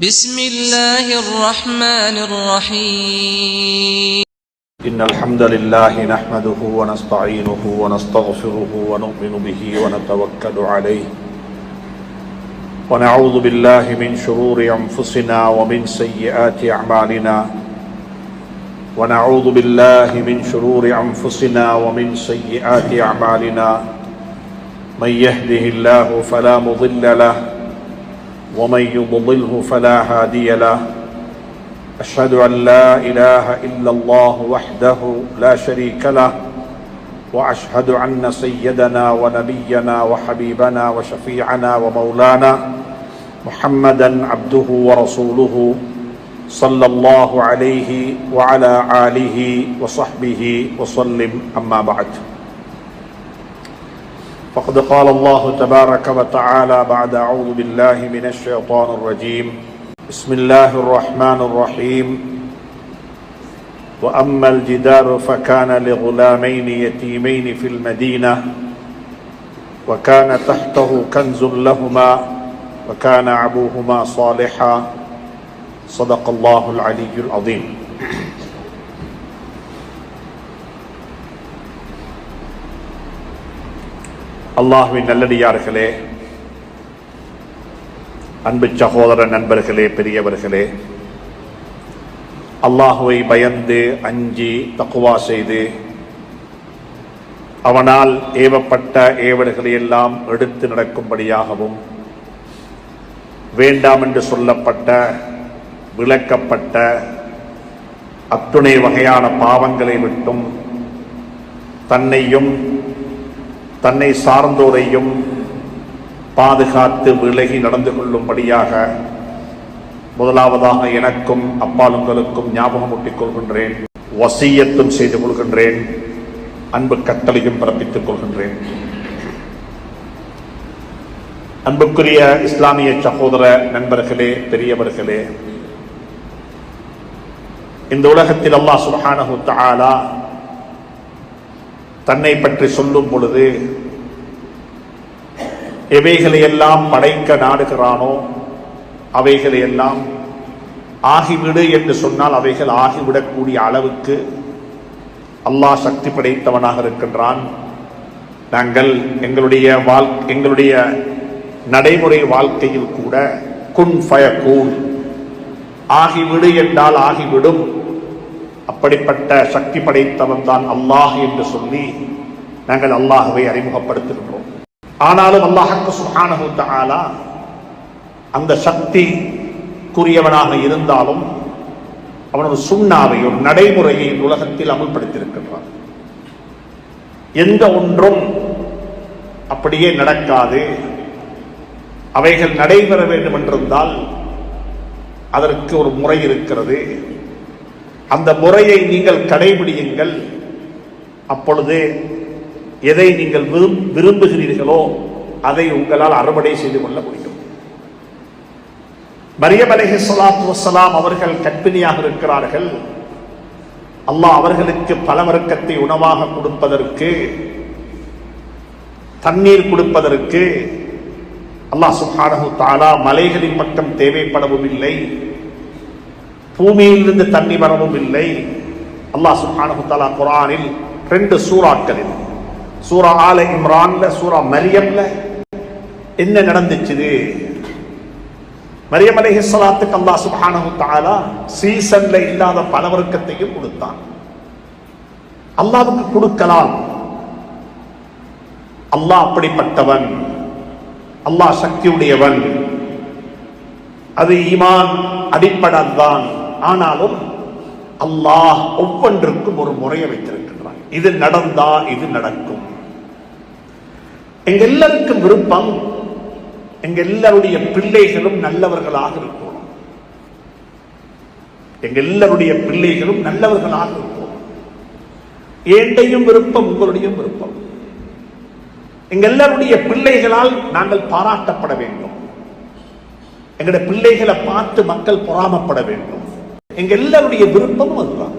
بسم الله الرحمن الرحيم إن الحمد لله نحمده ونستعينه ونستغفره ونؤمن به ونتوكل عليه ونعوذ بالله من شرور أنفسنا ومن سيئات أعمالنا ونعوذ بالله من شرور أنفسنا ومن سيئات أعمالنا من يهده الله فلا مضل له ومن يضلله فلا هادي له أشهد أن لا إله إلا الله وحده لا شريك له وأشهد أن سيدنا ونبينا وحبيبنا وشفيعنا ومولانا محمدا عبده ورسوله صلى الله عليه وعلى آله وصحبه وسلم أما بعد فقد قال الله تبارك وتعالى بعد أعوذ بالله من الشيطان الرجيم بسم الله الرحمن الرحيم وأما الجدار فكان لغلامين يتيمين في المدينة وكان تحته كنز لهما وكان أبوهما صالحا صدق الله العلي العظيم. அல்லாஹ்வின் நல்லடியார்களே, அன்பு சகோதர நண்பர்களே, பெரியவர்களே, அல்லாஹுவை பயந்து அஞ்சி தக்வா செய்து அவனால் ஏவப்பட்ட ஏவல்களை எல்லாம் எடுத்து நடக்கும்படியாகவும் வேண்டாம் என்று சொல்லப்பட்ட விளக்கப்பட்ட அத்துணை வகையான பாவங்களை விட்டும் தன்னையும் தன்னை சார்ந்தோரையும் பாதுகாத்து விலகி நடந்து கொள்ளும்படியாக முதலாவதாக எனக்கும் அப்பாலுங்களுக்கும் ஞாபகமூட்டிக் கொள்கின்றேன், வசியத்தும் செய்து கொள்கின்றேன், அன்பு கட்டளையும் பிறப்பித்துக் கொள்கின்றேன். அன்புக்குரிய இஸ்லாமிய சகோதர நண்பர்களே, பெரியவர்களே, இந்த உலகத்தில் அல்லாஹ் சுப்ஹானஹு தஆலா தன்னை பற்றி சொல்லும் பொழுது எவைகளையெல்லாம் படைக்க நாடுகிறானோ அவைகளையெல்லாம் ஆகிவிடு என்று சொன்னால் அவைகள் ஆகிவிடக்கூடிய அளவுக்கு அல்லாஹ் சக்தி படைத்தவனாக இருக்கின்றான். நாங்கள் எங்களுடைய நடைமுறை வாழ்க்கையில் கூட குன் ஃபயகூன், ஆகிவிடு என்றால் ஆகிவிடும், அப்படிப்பட்ட சக்தி படைத்தவன் தான் அல்லாஹ் என்று சொல்லி நாங்கள் அல்லாஹ்வை அறிமுகப்படுத்துகின்றோம். ஆனாலும் அல்லாஹ் சுப்ஹானஹு தஆலா அந்த சக்திக்குரியவனாக இருந்தாலும் அவனது சுன்னாவை, ஒரு நடைமுறையை உலகத்தில் அமல்படுத்தியிருக்கின்றான். எந்த ஒன்றும் அப்படியே நடக்காது. அவைகள் நடைபெற வேண்டும் என்றிருந்தால் அதற்கு ஒரு முறை இருக்கிறது. அந்த முறையை நீங்கள் கடைபிடியுங்கள். அப்பொழுது எதை நீங்கள் விரும்புகிறீர்களோ அதை உங்களால் அறுவடை செய்து கொள்ள முடியும். மரியம் அலைஹிஸ்ஸலாத்து வஸ்ஸலாம் அவர்கள் கர்ப்பிணியாக இருக்கிறார்கள். அல்லாஹ் அவர்களுக்கு பலவர்க்கத்தை உணவாக கொடுப்பதற்கு, தண்ணீர் கொடுப்பதற்கு அல்லாஹ் சுப்ஹானஹு தஆலா மலைகளின் பக்கம் தேவைப்படவும் இல்லை, பூமியிலிருந்து தண்ணி வரவும் இல்லை. அல்லாஹ் சுப்ஹானஹு தஆலா குர்ஆனில் 2 சூறாக்களில், சூரா ஆல இம்ரான்ல, சூரா மரியம்ல என்ன நடந்துச்சு? மரியம் அலைஹிஸ்ஸலாத்துக்கு அல்லாஹ் சுப்ஹானஹு தஆலா சீசன்ல இல்லாத பலவர்க்கத்தையும் கொடுத்தான். அல்லாஹ்வுக்கு கொடுக்கலாம். அல்லாஹ் அப்படிப்பட்டவன், அல்லாஹ் சக்தியுடையவன். அது ஈமான் அடிப்படைதான். ஆனாலும் அல்லாஹ் ஒவ்வொன்றுக்கும் ஒரு முறையை வைத்திருக்கின்றான். இது நடந்தா இது நடக்கும். எங்க எல்லாருக்கும் விருப்பம் எங்க எல்லாருடைய பிள்ளைகளும் நல்லவர்களாக இருக்கணும். எங்க எல்லாருடைய பிள்ளைகளும் நல்லவர்களாக இருக்கணும். ஏண்டையும் விருப்பம், உங்களுடைய விருப்பம். எங்க எல்லாருடைய பிள்ளைகளால் நாங்கள் பாராட்டப்பட வேண்டும். எங்களுடைய பிள்ளைகளை பார்த்து மக்கள் பொறாமப்பட வேண்டும். எங்க எல்லாருடைய விருப்பமும் அதுதான்.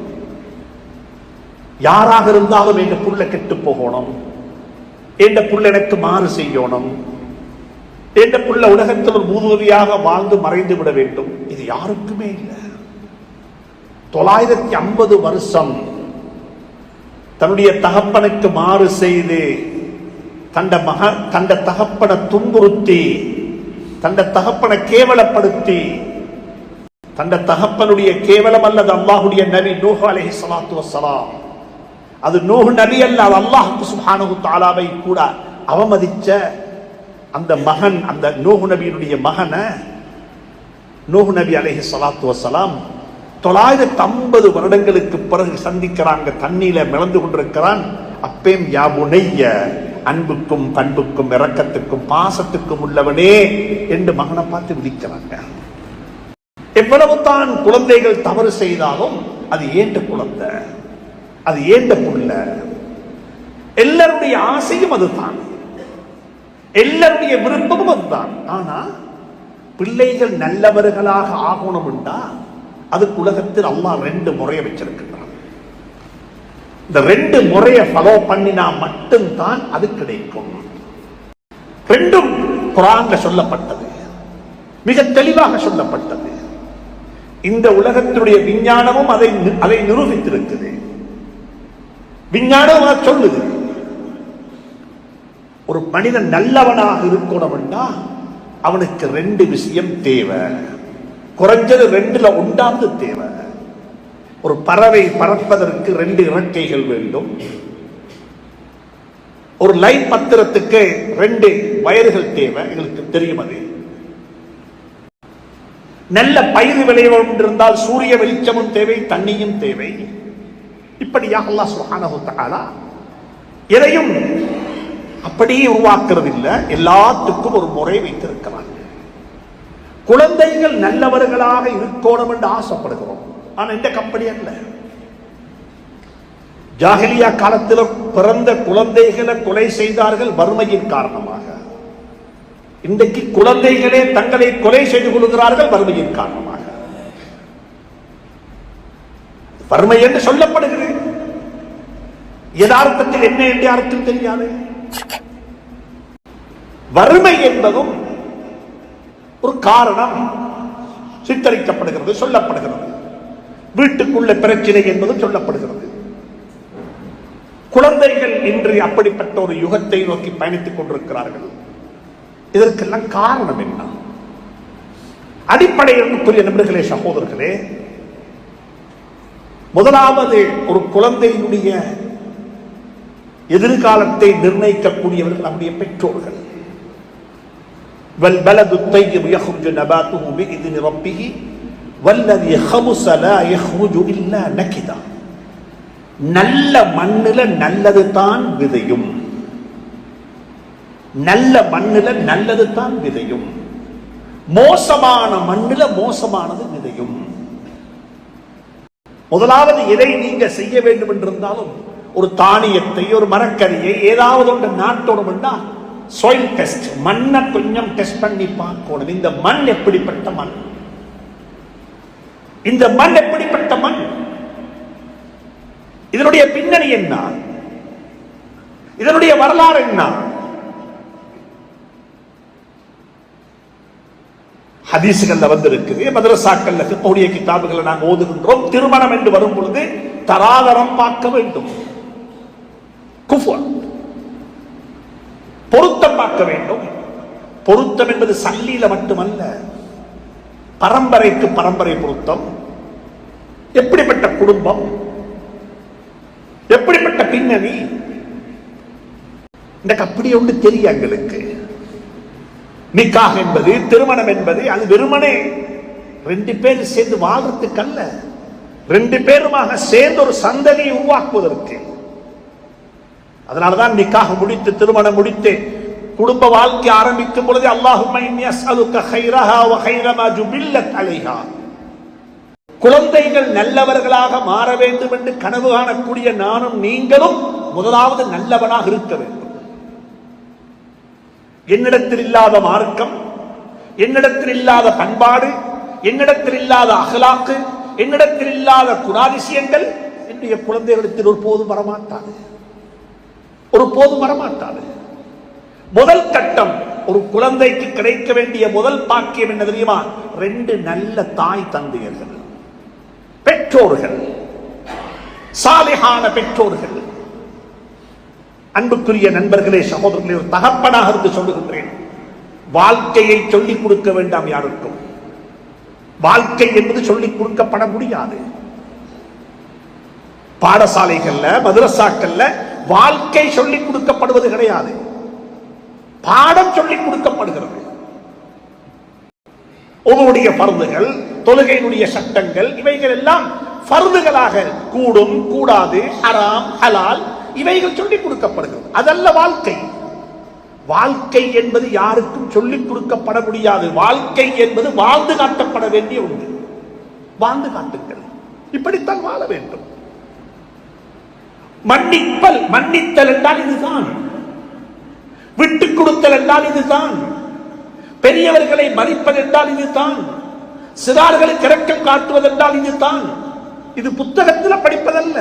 யாராக இருந்தாலும் எங்க புள்ள கெட்டு போகணும், என் புள்ள எனக்கு மாறு செய்யணும், என்ற புள்ள உலகத்தில் ஒரு மூதூரியாக வாழ்ந்து மறைந்து விட வேண்டும், இது யாருக்குமே இல்லை. 950 வருஷம் தன்னுடைய தகப்பனுக்கு மாறு செய்து தண்ட தகப்பனை துன்புறுத்தி தண்ட தகப்பனை கேவலப்படுத்தி தண்ட தகப்பனுடைய கேவலம் அல்லது அல்லாஹுடைய நபி நூஹ் அலைஹிஸ்ஸலாத்து வஸ்ஸலாம், அது நூஹ் நபி அல்ல, அது அல்லாஹ் சுப்ஹானஹு தஆலாவை கூட அவமதிச்ச அந்த மகன், அந்த நூஹ் நபியினுடைய மகனை நூஹ் நபி அலைஹிஸ்ஸலாத்து வஸ்ஸலாம் 950 வருடங்களுக்கு பிறகு சந்திக்கிறாங்க. தண்ணீர மிளந்து கொண்டிருக்கிறான். அப்பேம் யா புனைய, அன்புக்கும் பண்புக்கும் இரக்கத்துக்கும் பாசத்துக்கும் உள்ளவனே என்று மகனை பார்த்து விதிக்கிறாங்க. எவ்வளவு தான் குழந்தைகள் தவறு செய்தாலும் அது ஏண்ட குழந்தை, அது ஏண்ட புள்ள. எல்லாருடைய ஆசையும் அதுதான், எல்லாருடைய விருப்பமும் அதுதான். ஆனா பிள்ளைகள் நல்லவர்களாக ஆகணும் என்றா அதுக்கு உலகத்தில் அல்லாஹ் 2 முறையை வச்சிருக்கிறான். இந்த 2 முறையை ஃபாலோ பண்ணினா மட்டும்தான் அது கிடைக்கும். 2ம் குர்ஆன்ல சொல்லப்பட்டது, மிக தெளிவாக சொல்லப்பட்டது. இந்த உலகத்தினுடைய விஞ்ஞானமும் அதை நிரூபித்திருக்குது. விஞ்ஞானம் அதை சொல்லுது. ஒரு மனிதன் நல்லவனாக இருக்கணும் என்றா அவனுக்கு 2 விஷயம் தேவை, குறைஞ்சது 2ல 1வது தேவை. ஒரு பறவை பறப்பதற்கு 2 இறக்கைகள் வேண்டும். ஒரு லைன் பத்திரத்துக்கு 2 வயர்கள் தேவை, எங்களுக்கு தெரியும். அது நல்ல பயிர் விளைவு இருந்தால் சூரிய வெளிச்சமும் தேவை, தண்ணியும் தேவை. இப்படியாக அல்லாஹ் சுப்ஹானஹு தஆலா எதையும் அப்படியே உருவாக்குறது இல்லை, எல்லாத்துக்கும் ஒரு முறை வைத்திருக்கிறாங்க. குழந்தைகள் நல்லவர்களாக இருக்கணும் என்று ஆசைப்படுகிறோம். ஆனா இந்த கம்பெனி அல்ல. ஜாஹிலியா காலத்தில் பிறந்த குழந்தைகளை கொலை செய்தார்கள் வறுமையின் காரணமாக. இன்றைக்கு குழந்தைகளே தங்களை கொலை செய்து கொள்கிறார்கள் வறுமையின் காரணமாக. வறுமை என்று சொல்லப்படுகிறது, யதார்த்தத்தில் என்ன என்று யாருக்கும் தெரியாது. வறுமை என்பதும் ஒரு காரணம் சித்தரிக்கப்படுகிறது, சொல்லப்படுகிறது. வீட்டுக்குள்ள பிரச்சனை என்பதும் சொல்லப்படுகிறது. குழந்தைகள் இன்று அப்படிப்பட்ட ஒரு யுகத்தை நோக்கி பயணித்துக் கொண்டிருக்கிறார்கள். இதற்கெல்லாம் காரணம் என்ன? அடிப்படையிற்குரிய நண்பர்களே, சகோதரர்களே, முதலாவது ஒரு குழந்தையினுடைய எதிர்காலத்தை நிர்ணயிக்கக்கூடியவர்கள் நம்முடைய பெற்றோர்கள். والبلد الطيب يخرج نباته بإذن ربه والذي خبث لا يخرج إلا نكدا. நல்ல மண்ணில நல்லது தான் விதையும், நல்ல மண்ணில நல்லது தான் விதையும், மோசமான மண்ணில மோசமானது விதையும். முதலாவது எதை நீங்க செய்ய வேண்டும் என்றிருந்தாலும், ஒரு தானியத்தை, ஒரு மரக்கறியை, ஏதாவது ஒன்று நாட்டோடும் என்றால் சாயில் டெஸ்ட், மண்ணை கொஞ்சம் டெஸ்ட் பண்ணி பார்க்கணும். இந்த மண் எப்படிப்பட்ட மண், இந்த மண் எப்படிப்பட்ட மண், இதனுடைய பின்னணி என்ன, இதனுடைய வரலாறு என்ன. ஹதீசுகள்ல வந்திருக்குது, மதரசாக்கள்ல ஃபிக்ஹுடைய கிதாபுகளை நாங்கள் ஓதுகின்றோம். திருமணம் என்று வரும் பொழுது தராதரம் பார்க்க வேண்டும், குஃபர் பொருத்தம் பார்க்க வேண்டும். பொருத்தம் என்பது சல்லியில மட்டுமல்ல, பரம்பரைக்கு பரம்பரை பொருத்தம். எப்படிப்பட்ட குடும்பம், எப்படிப்பட்ட பின்னணி, இந்த அப்படி ஒன்று தெரியும் எங்களுக்கு. நிக்காஹ் என்பது, திருமணம் என்பது, அது வெறுமனே 2 பேர் சேர்ந்து வாழ்றதுக்கு அல்ல, 2 பேருமாக சேர்ந்து ஒரு சந்ததியை உருவாக்குவதற்கு. அதனாலதான் நிக்காஹ் முடித்து, திருமணம் முடித்து குடும்ப வாழ்க்கை ஆரம்பிக்கும் பொழுது அல்லாஹும்ம இன்னி அஸ்அலுக கைரஹா வ கைர மா ஜுபில்லத் அலைஹா, குழந்தைகள் நல்லவர்களாக மாற வேண்டும் என்று கனவு காணக்கூடிய நானும் நீங்களும் முதலாவது நல்லவனாக இருக்க வேண்டும். என்னிடத்தில் இல்லாத மார்க்கம், என்னிடத்தில் இல்லாத பண்பாடு, என்னிடத்தில் இல்லாத அகலாக்கு, என்னிடத்தில் இல்லாத குணாதிசயங்கள் என்னுடைய குழந்தைகளிடத்தில் ஒரு போதும் வரமாட்டாது, ஒரு போதும் வரமாட்டாது. முதல் கட்டம் ஒரு குழந்தைக்கு கிடைக்க வேண்டிய முதல் பாக்கியம் என்ன தெரியுமா? 2 நல்ல தாய் தந்தையர்கள், பெற்றோர்கள், சாலிஹான பெற்றோர்கள். அன்புக்குரிய நண்பர்களே, சகோதரர்களே, ஒரு தகப்பனாக இருந்து சொல்லுகின்றேன், வாழ்க்கையை சொல்லிக் கொடுக்க வேண்டாம் யாருக்கும். வாழ்க்கை என்பது சொல்லிக் கொடுக்கப்பட முடியாது. பாடசாலைகள்ல, மதரசாக்கள்ல வாழ்க்கை சொல்லிக் கொடுக்கப்படுவது கிடையாது, பாடம் சொல்லிக் கொடுக்கப்படுகிறது. உங்களுடைய பர்துகள், தொழுகையினுடைய சட்டங்கள், இவைகள் எல்லாம் பர்துகளாக கூடும், கூடாது, ஹராம், ஹலால், இவைகள் சொல்லிக் கொடுக்கப்படுகிறது. அதல்ல வாழ்க்கை. வாழ்க்கை என்பது யாருக்கும் சொல்லிக் கொடுக்கப்பட முடியாது. வாழ்க்கை என்பது வாழ்ந்து காட்டப்பட வேண்டிய ஒன்று. வாழ்ந்து காட்டுங்கள், இப்படித்தான் வாழ வேண்டும். மன்னித்தல் என்றால் இதுதான். விட்டுக் கொடுத்தல் என்றால் இதுதான். பெரியவர்களை மதிப்பது என்றால் இதுதான். சிறார்களுக்கு இரக்கம் காட்டுவதென்றால் இதுதான். இது புத்தகத்தில் படிப்பதல்ல,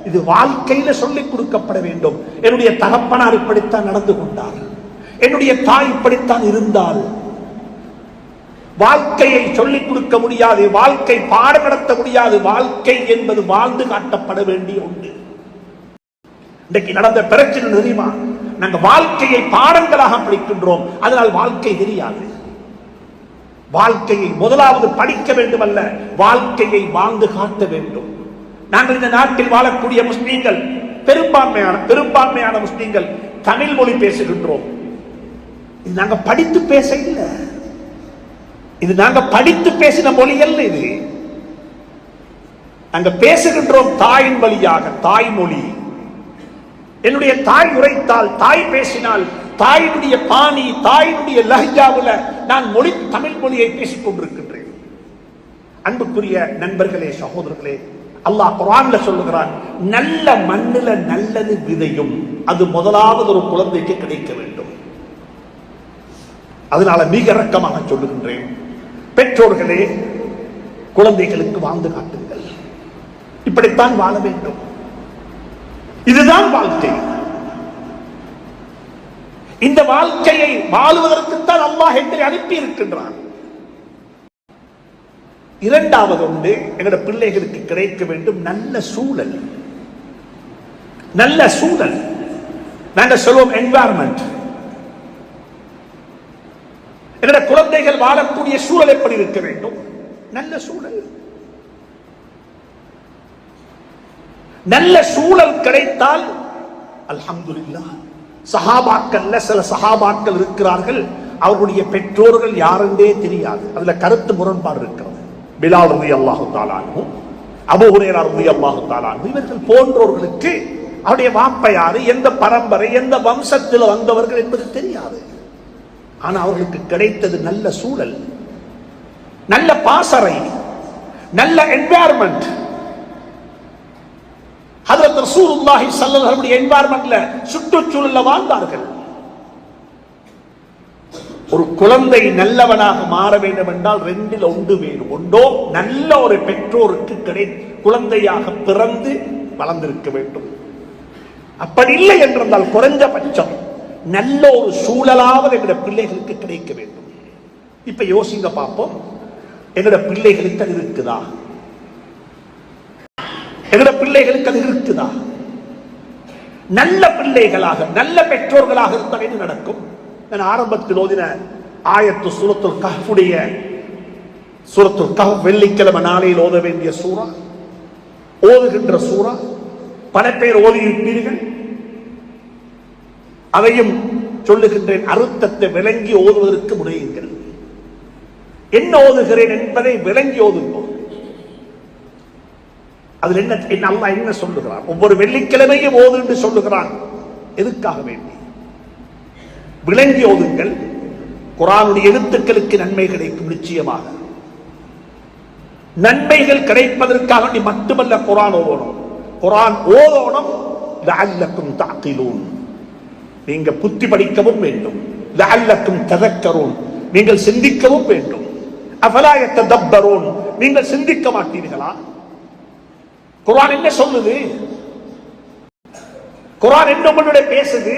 இது வாழ்க்கையில சொல்லிக் கொடுக்கப்பட வேண்டும். என்னுடைய தகப்பனார் இப்படித்தான் நடந்து கொண்டார், என்னுடைய தாய் இப்படித்தான் இருந்தால். வாழ்க்கையை சொல்லிக் கொடுக்க முடியாது, வாழ்க்கை பாடம் நடத்த முடியாது. வாழ்க்கை என்பது வாழ்ந்து காட்டப்பட வேண்டிய ஒன்று. இன்றைக்கு நடந்த பிரச்சனை தெரியுமா? நாங்கள் வாழ்க்கையை பாடங்களாக படிக்கின்றோம், அதனால் வாழ்க்கை தெரியாது. வாழ்க்கையை முதலாவது படிக்க வேண்டும் அல்ல, வாழ்க்கையை வாழ்ந்து காட்ட வேண்டும். நாங்கள் இந்த நாட்டில் வாழக்கூடிய முஸ்லீம்கள், பெரும்பான்மையான முஸ்லீம்கள் தமிழ் மொழி பேசுகின்றோம். இது நாங்க படித்து பேச இல்லை, இது நாங்க படித்து பேசின மொழி அல்ல. இது நாங்க பேசுகின்றோம் தாயின் வழியாக, தாய்மொழி. என்னுடைய தாய் உரைத்தால், தாய் பேசினால், தாயினுடைய பாணி, தாயினுடைய லஹ்ஜாவுல நான் தமிழ் மொழியை பேசிக் கொண்டிருக்கின்றேன். அன்புக்குரிய நண்பர்களே, சகோதரர்களே, அல்லாஹ் குர்ஆன்ல சொல்லுகிறான், நல்ல மண்ணில நல்லது விதையும் அது முதலாவது ஒரு குழந்தைக்கு கிடைக்க வேண்டும். அதனால மிக இரக்கமாக சொல்லுகின்றேன், பெற்றோர்களே, குழந்தைகளுக்கு வாழ்ந்து காட்டுங்கள். இப்படித்தான் வாழ வேண்டும். இதுதான் வாழ்க்கை. இந்த வாழ்க்கையை வாழுவதற்குத்தான் அல்லாஹ் எங்களை அனுப்பி இருக்கின்றான். இரண்டாவது ஒன்று, எங்களுடைய பிள்ளைகளுக்கு கிடைக்க வேண்டும் நல்ல சூழல். நல்ல சூழல் நாங்கள் சொல்வோம் என்வாயர்மெண்ட். எங்களுடைய குழந்தைகள் வாழக்கூடிய சூழல் எப்படி இருக்க வேண்டும்? நல்ல சூழல். நல்ல சூழல் கிடைத்தால் அல்ஹம்துலில்லாஹ். சஹாபாக்கள்ல சில சஹாபாக்கள் இருக்கிறார்கள், அவர்களுடைய பெற்றோர்கள் யாருன்றே தெரியாது. அதுல கருத்து முரண்பாடு இருக்கிறது. பிலால் ரலியல்லாஹு தஆலா அன்ஹு, அபூ ஹுரைரா ரலியல்லாஹு தஆலா அன்ஹு, இவர்கள் போன்றவர்களுக்கு அவருடைய வாப்பா யாரு, எந்த பரம்பரை, எந்த வம்சத்தில் வந்தவர்கள் என்பது தெரியாது. ஆனா அவர்களுக்கு கிடைத்தது நல்ல சூழல், நல்ல பாசறை, நல்ல என்வாயர்மெண்ட். ஹஜ்ரத் ரசூலுல்லாஹி ஸல்லல்லாஹு அலைஹி வஸல்லம் என்வாயர்மெண்ட்ல, சுற்றுச்சூழல்ல வாழ்ந்தார்கள். ஒரு குழந்தை நல்லவனாக மாற வேண்டும் என்றால் ரெண்டில் ஒன்று வேணும். ஒன்றோ நல்ல ஒரு பெற்றோருக்கு குழந்தையாக பிறந்து வளர்ந்திருக்க வேண்டும். அப்படி இல்லை என்றால் குறைஞ்சபட்சம் நல்ல ஒரு சூழலாவது எங்களுடைய பிள்ளைகளுக்கு கிடைக்க வேண்டும். இப்ப யோசிங்க பார்ப்போம், எங்களுடைய பிள்ளைகளுக்கு அது இருக்குதா? எங்களுடைய பிள்ளைகளுக்கு அது இருக்குதா? நல்ல பிள்ளைகளாக, நல்ல பெற்றோர்களாக இருந்தால் என்ன நடக்கும்? நான் ஆரம்பத்தில் ஓதின ஆயத்து சூரத்துல் கஹ்ஃபுடைய, சூரத்துல் கஹ்ஃப் வெள்ளிக்கிழமை நாளையில் ஓத வேண்டிய சூரா, ஓதுகின்ற சூரா. பல பேர் ஓதி இருப்பீர்கள், அதையும் சொல்லுகின்றேன், அர்த்தத்தை விளங்கி ஓதுவதற்கு முனையுங்கள். என்ன ஓதுகிறேன் என்பதை விளங்கி ஓதுங்கள். அதில் என்ன அல்லாஹ் என்ன சொல்லுகிறான்? ஒவ்வொரு வெள்ளிக்கிழமையும் ஓது என்று சொல்லுகிறான். எதுக்காக வேண்டி? விளங்கி ஓதுங்கள். குர்ஆனுடைய எழுத்துக்களுக்கு நன்மை கிடைக்கும். நிச்சயமாக நன்மைகள் கிடைப்பதற்காக மட்டுமல்ல குர்ஆன் ஓதணும். குர்ஆன் ஓதணும் லஅல்லக்கும் தஅகிலூன், நீங்க புத்தி படிக்கவும் வேண்டும். லஅல்லக்கும் ததக்கரூன், நீங்கள் சிந்திக்கவும் வேண்டும். அஃபலா யததப்பரூன், நீங்கள் சிந்திக்க மாட்டீர்களா? குர்ஆன் என்ன சொல்லுது? குர்ஆன் என்ன உங்களுடைய பேசுது?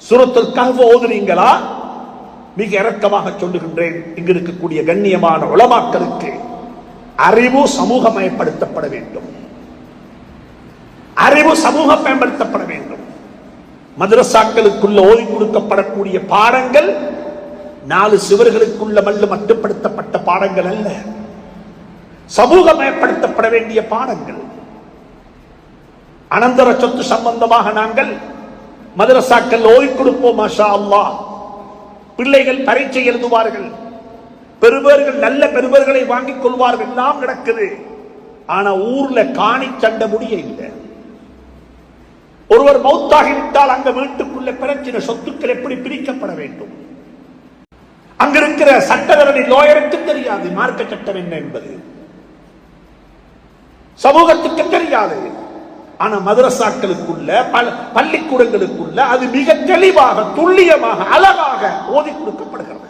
சூரத்துல் கஹ்ஃப் ஓதுறீங்களா? மிக இரக்கமாக சொல்லுகின்றேன், இங்கு இருக்கக்கூடிய கண்ணியமான உலமாக்களுக்கு அறிவு சமூகமயப்படுத்தப்பட வேண்டும். அறிவு சமூகமயப்படுத்தப்பட வேண்டும். மதரசாக்களுக்குள்ள ஓதி கொடுக்கப்படக்கூடிய பாடங்கள் 4 சுவர்களுக்குள்ள மட்டுப்படுத்தப்பட்ட பாடங்கள் அல்ல, சமூகமயப்படுத்தப்பட வேண்டிய பாடங்கள். அனந்தர சொத்து சம்பந்தமாக நாங்கள் மதரசாக்கள் ஓதி கொடுப்போம். மாஷா அல்லாஹ், பிள்ளைகள் பரீட்சை எழுதுவார்கள், பெறுபவர்கள் நல்ல பெறுபவர்களை வாங்கிக் கொள்வார்கள், எல்லாம் நடக்குது. ஆனா ஊர்ல காணி சண்டை முடிய இல்லை. ஒருவர் மௌத்தாகிவிட்டால் அங்க வீட்டுக்குள்ள பிரச்சனை, சொத்துக்கள் எப்படி பிரிக்கப்பட வேண்டும். அங்க இருக்கிற சட்டத்தரணி லோயருக்கு தெரியாது மார்க்க சட்டம் என்ன என்பது, சமூகத்துக்கு தெரியாது. ஆனா மதரசாக்களுக்குள்ள பள்ளிக்கூடங்களுக்குள்ள அது மிக தெளிவாக துல்லியமாக அழகாக ஓதி கொடுக்கப்படுகிறது.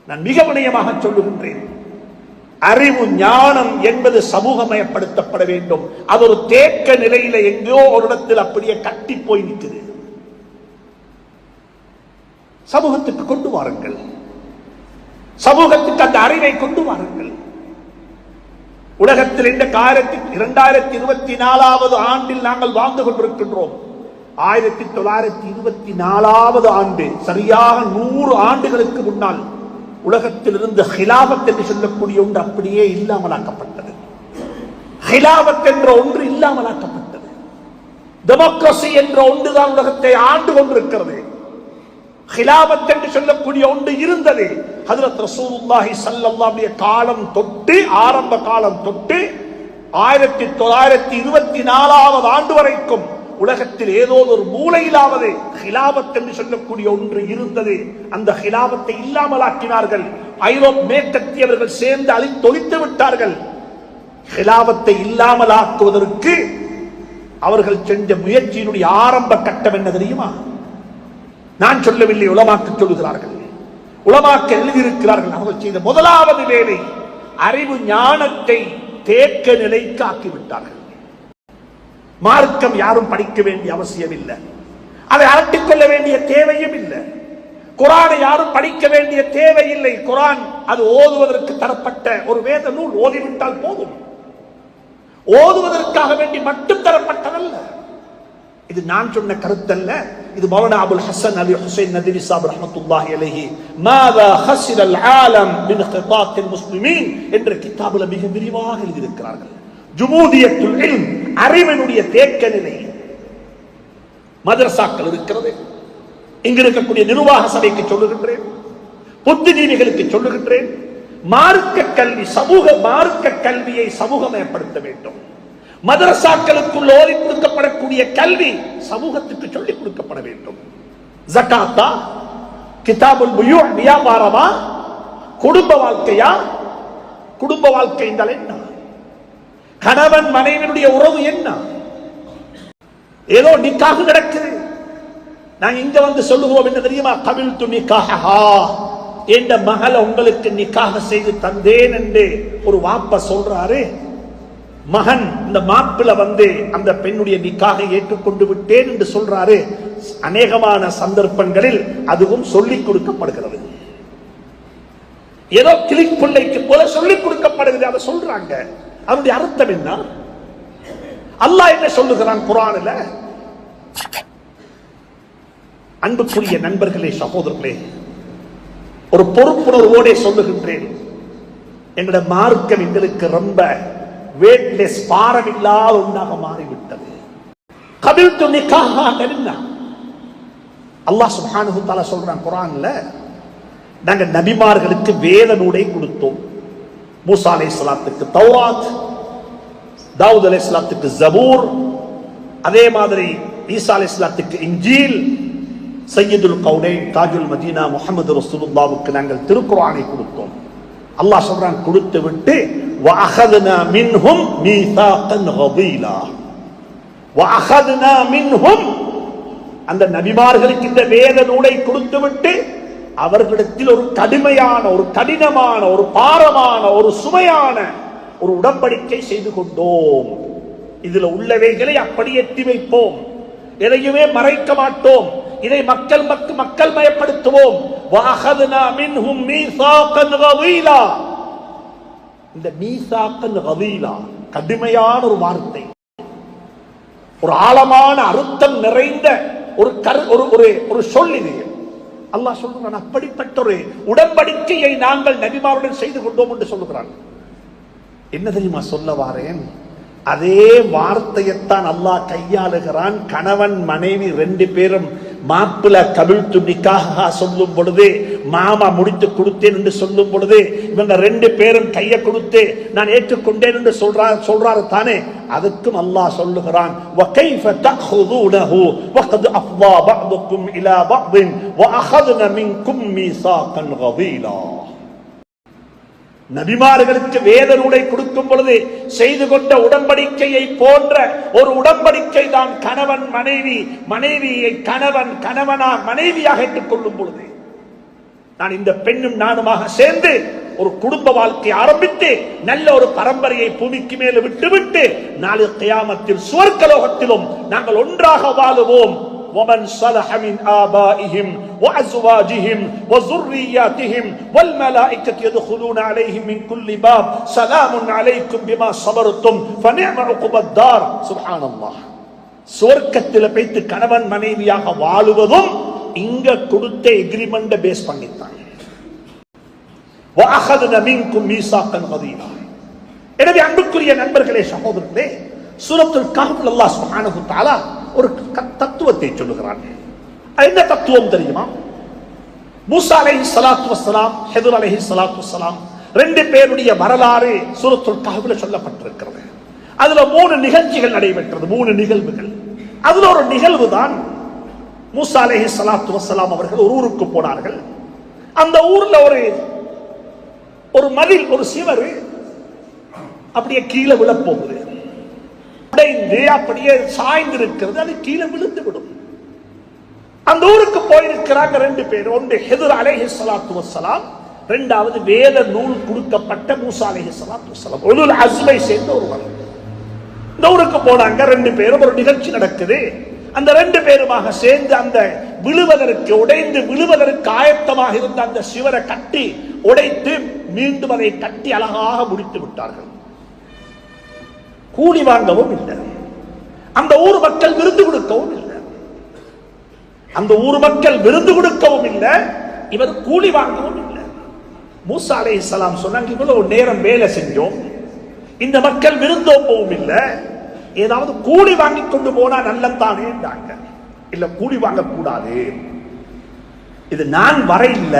நான் மிக வினயமாக சொல்லுகின்றேன், அறிவு ஞானம் என்பது சமூகமயப்படுத்தப்பட வேண்டும். அது ஒரு தேக்க நிலையில எங்கோ ஒரு இடத்தில் அப்படியே கட்டி போய் நிற்குது. சமூகத்துக்கு கொண்டு வாருங்கள், சமூகத்துக்கு அந்த அறிவை கொண்டு வாருங்கள். உலகத்தில் இந்த காலத்தில் 2024 ஆண்டில் நாங்கள் வாழ்ந்து கொண்டிருக்கின்றோம். 1924 ஆண்டு, சரியாக 100 ஆண்டுகளுக்கு முன்னால் உலகத்தில் இருந்து ஹிலாபத் என்று சொல்லக்கூடிய ஒன்று அப்படியே இல்லாமலாக்கப்பட்டது. ஹிலாபத் என்ற ஒன்று இல்லாமலாக்கப்பட்டது. டெமோக்ரசி என்ற ஒன்றுதான் உலகத்தை ஆண்டு கொண்டிருக்கிறது. ஹிலாபத் என்று சொல்லக்கூடிய ஒன்று இருந்தது. ஹஜ்ரத் ரசூலுல்லாஹி ஸல்லல்லாஹு அலைஹி காலம் தொட்டு, ஆரம்ப காலம் தொட்டு 1924 ஆண்டு வரைக்கும் உலகத்தில் ஏதோ ஒரு மூலையிலாவது ஹிலாபத் என்று சொல்லக்கூடிய ஒன்று இருந்தது. அந்த ஹிலாபத்தை இல்லாமலாக்கினார்கள். ஐரோப் மேற்கத்தியவர்கள் சேர்ந்து தொழித்து விட்டார்கள். ஹிலாபத்தை இல்லாமலாக்குவதற்கு அவர்கள் செஞ்ச முயற்சியினுடைய ஆரம்ப கட்டம் என்ன தெரியுமா? நான் சொல்லவில்லை, உலமாக்கள் சொல்லுகிறார்கள், உலமாக்கள் எழுதியிருக்கிறார்கள். அவர்கள் செய்த முதலாவது வேலை அறிவு ஞானத்தை தேக்க நிலைக்கு ஆக்கிவிட்டார்கள். மார்க்கம் யாரும் படிக்க வேண்டிய அவசியம் இல்லை, அதை அலட்டிக்கொள்ள வேண்டிய தேவையும் இல்லை. குரானை யாரும் படிக்க வேண்டிய தேவையில்லை. குரான் அது ஓதுவதற்கு தரப்பட்ட ஒரு வேத நூல், ஓதிவிட்டால் போதும். ஓதுவதற்காக வேண்டி மட்டும் தரப்பட்டதல்ல. இது நான் சொன்ன கருத்தல்ல, இது மௌலானா அபுல் ஹசன் அலி ஹுசைன் நதவி சாஹிப் ரஹ்மத்துல்லாஹி அலைஹி மாதா ஹஸிரல் ஆலம் மின் கிதாத்தில் முஸ்லிமீன் என்ற கிதாபுல மிக விரிவாக எழுதியிருக்கிறார்கள். ஜுமூதியத்துல் இல்ம், அறிவினுடைய தேக்க நிலை. மதரசாக்கள் இருக்கிறது. இங்கு இருக்கக்கூடிய நிர்வாக சபைக்கு சொல்லுகின்றேன், புத்திஜீவிகளுக்கு சொல்லுகின்றேன், மார்க்க கல்வி, சமூக மார்க்க கல்வியை சமூகமயப்படுத்த வேண்டும். மதரசாக்களுக்குள் ஓதி கொடுக்கப்படக்கூடிய கல்வி சமூகத்துக்கு சொல்லிக் கொடுக்கப்பட வேண்டும். ஜகாத்தா, கிதாபுல் புயூ, வியாபாரமா, குடும்ப வாழ்க்கையா? குடும்ப வாழ்க்கை என்றால் என்ன? கணவன் மனைவியுடைய உறவு என்ன? ஏதோ நிக்காஹ் நடக்குது, நாங்க இங்க வந்து சொல்லுவோம் என்ன தெரியுமா? கபில்து நிக்காஹா, என்ற மகளை உங்களுக்கு நிக்காஹ செய்து தந்தேன் என்று ஒரு வாப்பா சொல்றாரு. மகன் இந்த மாப்பிள்ள வந்து அந்த பெண்ணுடைய நிக்காக ஏற்றுக்கொண்டு விட்டேன் என்று சொல்றாரு. அநேகமான சந்தர்ப்பங்களில் அதுவும் சொல்லிக் கொடுக்கப்படுகிறது. ஏதோ கிளிக் பிள்ளைக்கு போல சொல்லிக் கொடுக்கப்படுகிறது. அதை சொல்றாங்க. அதனுடைய அர்த்தம் என்ன? அல்லாஹ் என்ன சொல்லுகிறான் குர்ஆனில்? அன்புக்குரிய நண்பர்களே, சகோதரர்களே, ஒரு பொறுப்புணர்வோட சொல்லுகின்றேன், எங்களுடைய மார்க்கம் எங்களுக்கு ரொம்ப வெயிட்லெஸ், பாரம் இல்லாத ஒன்றாக மாறிவிட்டது. கபில்து நிக்காஹ் என்ன? அல்லாஹ் சுப்ஹானஹு வ தஆலா சொல்றான் குர்ஆன்ல, நாங்க நபிமார்களுக்கு வேத நூலை கொடுத்தோம். மூசா அலைஹிஸ்ஸலாத்துக்கு தௌராத், தாவூத் அலைஹிஸ்ஸலாத்துக்கு ஜபூர், அதே மாதிரி ஈசா அலைஹிஸ்ஸலாத்துக்கு இன்ஜீல், சையதுல் கௌனைன் தாஜுல் மதீனா முஹம்மது ரசூலுல்லாஹ்வுக்கு நாங்கள் திருக்குர்ஆனை கொடுத்தோம். அல்லாஹ் சொல்றான், கொடுத்து விட்டு வஅഖذنا منهم ميثاقا غليظا, வஅഖذنا منهم, அந்த நபிமார்களுக்கு இந்த வேத நூலை கொடுத்து விட்டு அவர்களிடத்தில் ஒரு கடுமையான, ஒரு கடினமான, ஒரு பாரமான, ஒரு சுமையான ஒரு உடன்படிக்கை செய்து கொண்டோம். இதுல உள்ளவைகளை அப்படி எட்டி வைப்போம், எதையுமே மறைக்க மாட்டோம், இதை மக்கள் மயப்படுத்துவோம். வஅഖذنا منهم ميثاقا غليظا. இந்த மீசாக்கன் கலீலா கடுமையான ஒரு வார்த்தை, ஒரு ஆழமான அர்த்தம் நிறைந்த ஒரு சொல் இது. அல்லாஹ் சொல்றான், அப்படிப்பட்ட ஒரு உடன்படிக்கையை நாங்கள் நபிமாருடன் செய்து கொண்டோம் என்று சொல்லுகிறான். என்ன தெரியுமா சொல்ல வாரேன்? அதே வார்த்தையைத்தான் அல்லாஹ் கையாளுகிறான். கணவன் மனைவி ரெண்டு பேரும் மாப்பிள கபிழ்த்து நிக்காஹ சொல்லும் பொழுது, மாமா முடித்து கொடுத்தேன் என்று சொல்லும் பொழுது, இவங்க ரெண்டு பேரும் கையை கொடுத்து நான் ஏற்றுக்கொண்டேன் என்று சொல்றாரு தானே. அதுக்கும் அல்லாஹ் சொல்லுகிறான், وَكَيْفَ تَأْخُذُونَهُ وَقَدْ أَفْضَى بَعْضُكُمْ إِلَى بَعْضٍ وَأَخَذْنَ مِنْكُمْ مِيثَاقًا غَلِيظًا. நபிமார்களுக்கு வேத நூலை கொடுக்கும் பொழுது செய்து கொண்ட உடன்படிக்கையை போன்ற ஒரு உடன்படிக்கை தான் கணவன் மனைவி, மனைவியை கணவனா மனைவியாக ஏற்றுக்கொள்ளும் பொழுது, நான் இந்த பெண்ணும் நானுமாக சேர்ந்து ஒரு குடும்ப வாழ்க்கை ஆரம்பித்து நல்ல ஒரு பரம்பரையை பூமிக்கு மேல விட்டுவிட்டு நாளை கியாமத்தில் சுவர்க்கலோகத்திலும் நாங்கள் ஒன்றாக வாழுவோம். وَمَنْ صَلَحَ مِنْ آبَائِهِمْ وَأَزْوَاجِهِمْ وَذُرِّيَّاتِهِمْ وَالْمَلَائِكَةُ يَدْخُلُونَ عَلَيْهِمْ مِنْ كُلِّ بَابٍ سَلَامٌ عَلَيْكُمْ بِمَا صَبَرْتُمْ فَنِعْمَ عُقْبَى الدَّارِ. சுப்ஹானல்லாஹ். சுவர்க்கத்தில் போய்த்து கணவன் மனைவியாக வாழுவதும் இங்க கொடுத்த எக்ரிமெண்ட் பேஸ் பண்ணித்தான். وَأَخَذْنَا مِنْكُمْ مِيثَاقًا غَلِيظًا. எனவே அன்புக்குரிய நண்பர்களே, சகோதரர்களே, சூரத்துல் கஹ்ஃப்ல அல்லாஹ் சுப்ஹானஹு வ தஆலா ஒரு தத்துவத்தை சொல்லுகிறான். என்ன தத்துவம் தெரியுமா? மூசா அலைஹிஸ்ஸலாத்து வஸ்ஸலாம், ஹித்ர் அலைஹிஸ்ஸலாத்து வஸ்ஸலாம் ரெண்டு பேருடைய வரலாறு சூரத்துல் கஹ்ஃப்ல சொல்லப்பட்டிருக்கிறது. அதுல 3 நிகழ்ச்சிகள் நடைபெற்றது, 3 நிகழ்வுகள். அதுல ஒரு நிகழ்வு தான் மூசா அலைஹிஸ்ஸலாத்து வஸ்ஸலாம் அவர்கள் ஒரு ஊருக்கு போனார்கள். அந்த ஊர்ல ஒரு மதில், ஒரு சிவர் அப்படியே கீழே விழ போகுது, உடைந்து அப்படியே சாய்ந்து இருக்கிறது, அது கீழே விழுந்து விடும். அந்த ஊருக்கு போயிருக்கிறாங்க 2 பேர். ஒன்று ஹித்ர் அலைஹிஸ்ஸலாத்து வஸ்ஸலாம், இரண்டாவது வேத நூல் கொடுக்கப்பட்ட மூசா அலைஹிஸ்ஸலாத்து வஸ்ஸலாம், உலுல் அஸ்மை சேர்ந்த ஒருவர். இந்த ஊருக்கு போனாங்க 2 பேரும். ஒரு நிகழ்ச்சி நடக்குது. அந்த 2 பேருமாக சேர்ந்து அந்த உடைந்து விழுவதற்கு ஆயத்தமாக இருந்த அந்த சிவரை கட்டி உடைத்து மீண்டும் அதை கட்டி அழகாக முடித்து விட்டார்கள். கூலி வாங்கவும் இல்லை, அந்த ஊர் மக்கள் விருந்து கொடுக்கவும் இல்லை, அந்த ஊர் மக்கள் விருந்து கொடுக்கவும் இல்லை, இவர் கூலி வாங்கவும் இல்லை. மூசா அலைஹிஸ்ஸலாம் சொன்னாங்க, இவ்வளவு நேரம் வேலை செஞ்சோம், இந்த மக்கள் விருந்தோப்பவும் இல்லை, ஏதாவது கூலி வாங்கி கொண்டு போனா நல்லதானே. இல்ல, கூலி வாங்க கூடாது, இது நான் வர இல்ல,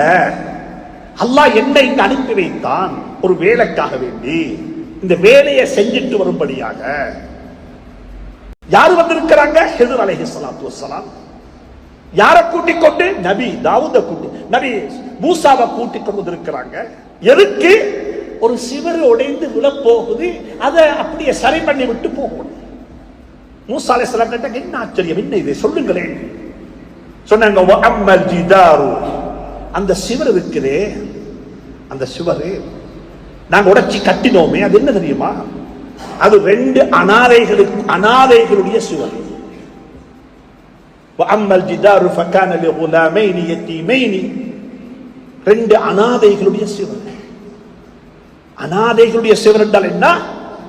அல்லாஹ் என்னை இங்க அனுப்பி வைத்தான் ஒரு வேலைக்காக வேண்டி, இந்த வேலையை செஞ்சிட்டு வரும்படியாக. யாரு வந்திருக்கிறாங்க? ஹித்ர் அலைஹிஸ்ஸலாத்து வஸ்ஸலாம். யாரை கூட்டிக் கொண்டு? நபி தாவூத நபி மூசாவை கூட்டிக் கொண்டு வந்திருக்கிறாங்க. எதுக்கு? ஒரு சிவர் உடைந்து விழ போகுது, அதை அப்படியே சரி பண்ணி விட்டு போகணும். மூசா அலைஹிஸ்ஸலாம் கேட்டாங்க, என்ன ஆச்சரியம், என்ன இது, சொல்லுங்களேன். சொன்னாங்க, வஅம்மல் ஜிதாரு, அந்த சிவர் இருக்குதே, அந்த சிவரு நாங்க உடைச்சி கட்டினோமே, அது என்ன தெரியுமா? அது 2 அனாதைகளுடைய சிவர். வஅம்மல் ஜிதாரு ஃபகான லிகுலாமைனி யதீமைனி, 2 அனாதைகளுடைய சிவர். அனாதைகளுடைய சிவர் என்றால் என்ன?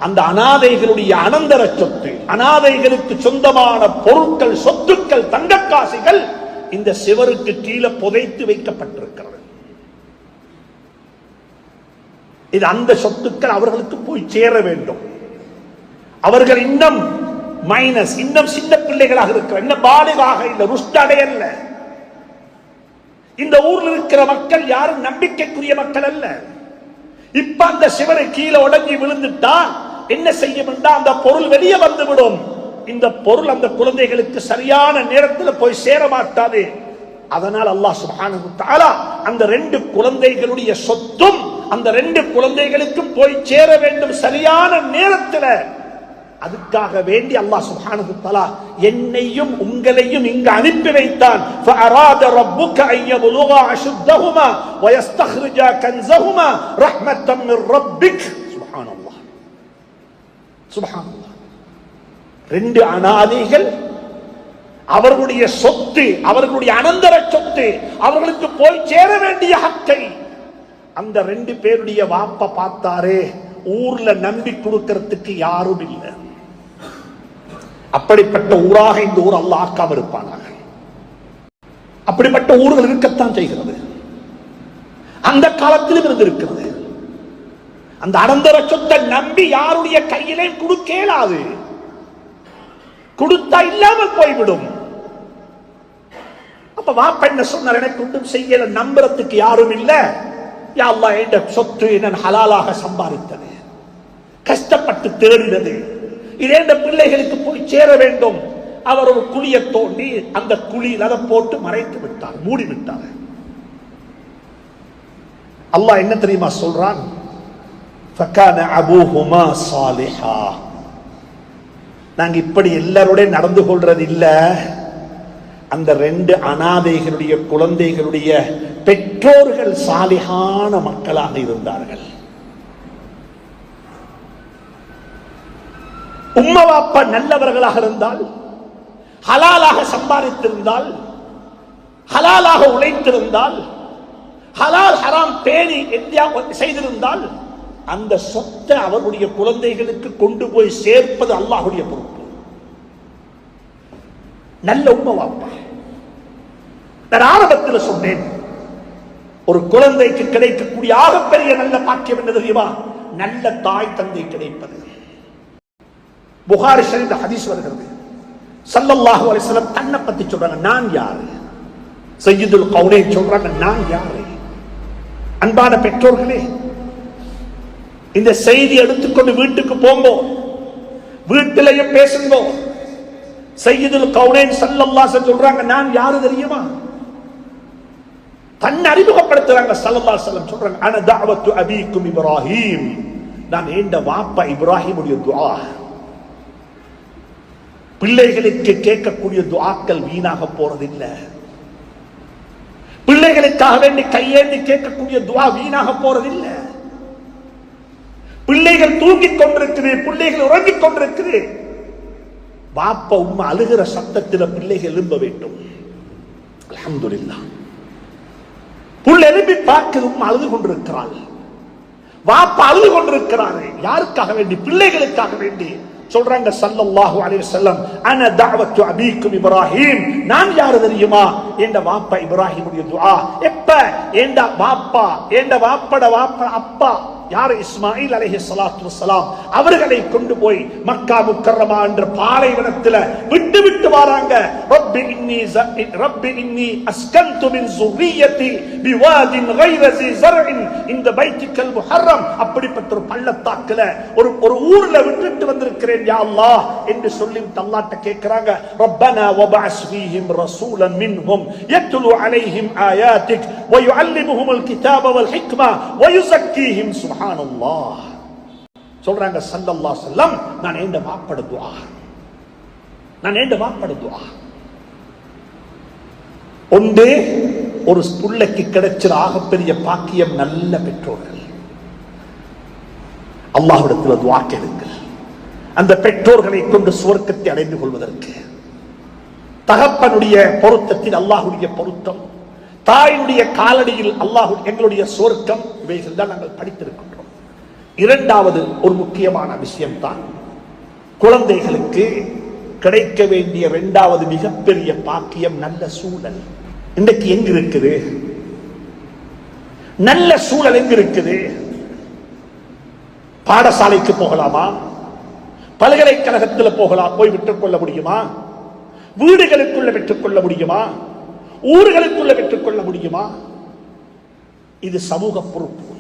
அந்த அனாதைகளுடைய அனந்தர சொத்து, அனாதைகளுக்கு சொந்தமான பொருட்கள், சொத்துக்கள், தங்கக்காசிகள் இந்த சிவருக்கு கீழே புதைத்து வைக்கப்பட்டிருக்கிறது. இது அந்த சொத்துக்கள் அவர்களுக்கு போய் சேர வேண்டும். அவர்கள் இன்னும் மைனஸ், இன்னும் சின்ன பிள்ளைகளாக இருக்கிற, இன்னும் பாலிகாக இல்லை, ருஷ்ட் அடையல்ல. இந்த ஊரில் இருக்கிற மக்கள் யாரும் நம்பிக்கைக்குரிய மக்கள் அல்ல. இப்ப அந்த சிவரை கீழே உடஞ்சி விழுந்துட்டா என்ன செய்யும் என்றால் அந்த பொருள் வெளியே வந்துவிடும். இந்த பொருள் அந்த குழந்தைகளுக்கு சரியான நேரத்தில் போய் சேர மாட்டாது. அதனால் அல்லாஹ் சுப்ஹானஹு வ தஆலா அந்த 2 குழந்தைகளுடைய சொத்தும் அந்த 2 குழந்தைகளுக்கும் போய் சேர வேண்டும் சரியான நேரத்தில். அதுக்காக வேண்டி அல்லாஹ் சுப்ஹானஹு வ தஆலா என்னையும் உங்களையும் இங்கு அனுப்பி வைத்தான். ஃபஅராத ரப்புக அன் யப்லுகா அஷுத்தஹுமா வ யஸ்தக்ரிஜா கன்ஸஹுமா ரஹ்மத்தம் மின் ரப்பிக். சுப்ஹானல்லாஹ், சுப்ஹானல்லாஹ். 2 அனாதைகள் அவர்களுடைய சொத்து, அவர்களுடைய அனந்தர சொத்து, அவர்களுக்கு போய் சேர வேண்டிய ஹக்கை அந்த 2 பேருடைய வாப்ப பார்த்தாரே, ஊர்ல நம்பி கொடுக்கிறதுக்கு யாரும் இல்லை. அப்படிப்பட்ட ஊராக இந்த ஊர் அல்லாஹ் ஆக்காம இருப்பானாக. அப்படிப்பட்ட ஊர்கள் இருக்கத்தான் செய்கிறது, அந்த காலத்திலும் இருந்திருக்கிறது. அந்த அனந்தர சொத்தை நம்பி யாருடைய கையிலே கொடுக்க இயலாது, கொடுத்தா இல்லாமல் போய்விடும். அப்ப வாப்ப என்ன சொன்னார், எனக்கு ஒன்றும் செய்யல, நம்புறதுக்கு யாரும் இல்ல. யா அல்லாஹ், என்ற சொத்து நான் ஹலாலாக சம்பாதித்தது, கஷ்டப்பட்டு தேடினது, இதே இந்த பிள்ளைகளுக்கு போய் சேர வேண்டும். அவர் ஒரு குழியை தோண்டி அந்த குழியில் அதை போட்டு மறைத்து விட்டார், மூடி விட்டார். அல்லாஹ் என்ன தெரியுமா சொல்றான், ஃபகான அபூஹுமா சாலிஹா. நாங்க இப்படி எல்லாரோட நடந்து கொள்றது இல்ல, அந்த 2 அனாதைகளுடைய குழந்தைகளுடைய பெற்றோர்கள் சாலிஹான மக்களாக இருந்தார்கள். உம்மா வாப்பா நல்லவர்களாக இருந்தால், ஹலாலாக சம்பாதித்திருந்தால், ஹலாலாக உழைத்திருந்தால், ஹலால் ஹராம் பேணி செய்திருந்தால், அந்த சொத்தை அவருடைய குழந்தைகளுக்கு கொண்டு போய் சேர்ப்பது அல்லாஹ்வுடைய பொறுப்பு. நல்ல உம்மா வாப்பா. நான் ஆரம்பத்தில் சொன்னேன், ஒரு குழந்தைக்கு கிடைக்கக்கூடிய ஆகப்பெரிய நல்ல பாக்கியம் என்ன தெரியுமா? நல்ல தாய் தந்தை கிடைப்பது. புகாரி ஷரீஃப் ஹதீஸ் வருகிறது, ஸல்லல்லாஹு அலைஹி வஸல்லம் தன்னை பத்தி சொல்றாங்க, நான் யாரு? சய்யிதுல் கௌனைன் சொல்றாங்க, நான் யாரு? அன்பான பெற்றோர்களே, இந்த செய்தி எடுத்துக்கொண்டு வீட்டுக்கு போங்க, வீட்டிலையும் பேசுங்க. சய்யிதுல் கௌனைன் ஸல்லல்லாஹு அலைஹி வஸல்லம் சொல்றாங்க, நான் யாரு தெரியுமா? தன்னை அறிமுகப்படுத்துறாங்க. ஸல்லல்லாஹு அலைஹி வஸல்லம் சொல்றாங்க, அன தஅவத்து அபீக்கும் இப்ராஹீம், நான் ஏண்ட வாப்பா இப்ராஹிமுடைய துஆ. பிள்ளைகளுக்கு கேட்கக்கூடிய துஆக்கள் வீணாக போறதில்லை. பிள்ளைகளுக்காக வேண்டி கையேந்தி கேட்கக்கூடிய துஆ வீணாக போறதில்லை. பிள்ளைகள் தூங்கிக் கொண்டிருக்குது, பிள்ளைகள் உறங்கிக் கொண்டிருக்குது, வாப்பா உம்மா அழுகிற சத்தத்தில் பிள்ளைகள் எழும்ப வேண்டும். அல்ஹம்துலில்லாஹ். புள்ள எழுப்பி பார்க்குது, உம்மா அழுது கொண்டிருக்கிறாள், வாப்பா அழுது கொண்டிருக்கிறாரு. யாருக்காக வேண்டி? பிள்ளைகளுக்காக வேண்டி. சொல்றாங்க ஸல்லல்லாஹு அலைஹி வஸல்லம், அன தஅவத்து அபீக்கும் இப்ராஹீம், நான் யாரு தெரியுமா? என்ற வாப்பா இப்ராஹிமுடைய துஆ. எப்ப? என்ற வாப்பா, என்ற வாப்பட வாப்பா அப்பா யார்? இஸ்மாயில் அலைஹிஸ்ஸலாத்து வஸ்ஸலாம் அவர்களை கொண்டு போய் மக்கா முக்கர்ரமா என்ற பாலைவனத்தில் விட்டு விட்டு வராங்க. ரப்பி இன்னி அஸ்கன்து மின் ஸுர்ரிய்யதி பிவாதின் கைர ஸி ஸர்இன் இந்த பைத்திக்கல் முஹர்ரம், அப்படிப்பட்ட ஒரு பள்ளத்தாக்குல ஒரு ஊர்ல விட்டுட்டு வந்திருக்கிறேன் யா அல்லாஹ் என்று சொல்லி அல்லாஹ்ட்ட கேக்குறாங்க. ரப்பனா வபஅஸ் ஃபீஹிம் ரசூலன் மின்ஹும் யத்லு அலைஹிம் ஆயாத்திக் வ யுஅல்லிமுஹுல் கிதாப வல் ஹிக்மா வ யுஸக்கீஹிம். சுப்ஹானல்லாஹ். சொல்றாங்க ஸல்லல்லாஹு அலைஹி வஸல்லம், நான் ஏண்ட வாப்பட துஆ, நான் ஏண்ட வாப்பட துஆ. ஒன்றே ஒரு புள்ளைக்கு கிடைச்ச ஆகப்பெரிய பாக்கியம் நல்ல பெற்றோர்கள். அல்லாஹ்விடத்தில் துஆ கேளுங்கள், அந்த பெற்றோர்களை கொண்டு சுவர்க்கத்தை அடைந்து கொள்வதற்கு. தகப்பனுடைய பொருத்தத்தில் அல்லாஹ்வுடைய பொருத்தம், தாயுடைய காலடியில் அல்லாஹ் எங்களுடைய சுவர்க்கம், இவைகள் தான் நாங்கள் படித்திருக்கின்றோம். இரண்டாவது ஒரு முக்கியமான விஷயம் தான் குழந்தைகளுக்கு கிடைக்க வேண்டிய இரண்டாவது மிகப்பெரிய பாக்கியம் நல்ல சூழல். இன்றைக்கு எங்க இருக்குது நல்ல சூழல்? எங்க இருக்குது? பாடசாலைக்கு போகலாமா? பல்கலைக்கழகத்தில் போகலாம், போய் விட்டுக் கொள்ள முடியுமா? வீடுகளுக்குள்ள பெற்றுக் கொள்ள முடியுமா? ஊர்களுக்குள்ள பெற்றுக் கொள்ள முடியுமா? இது சமூக பொறுப்பு,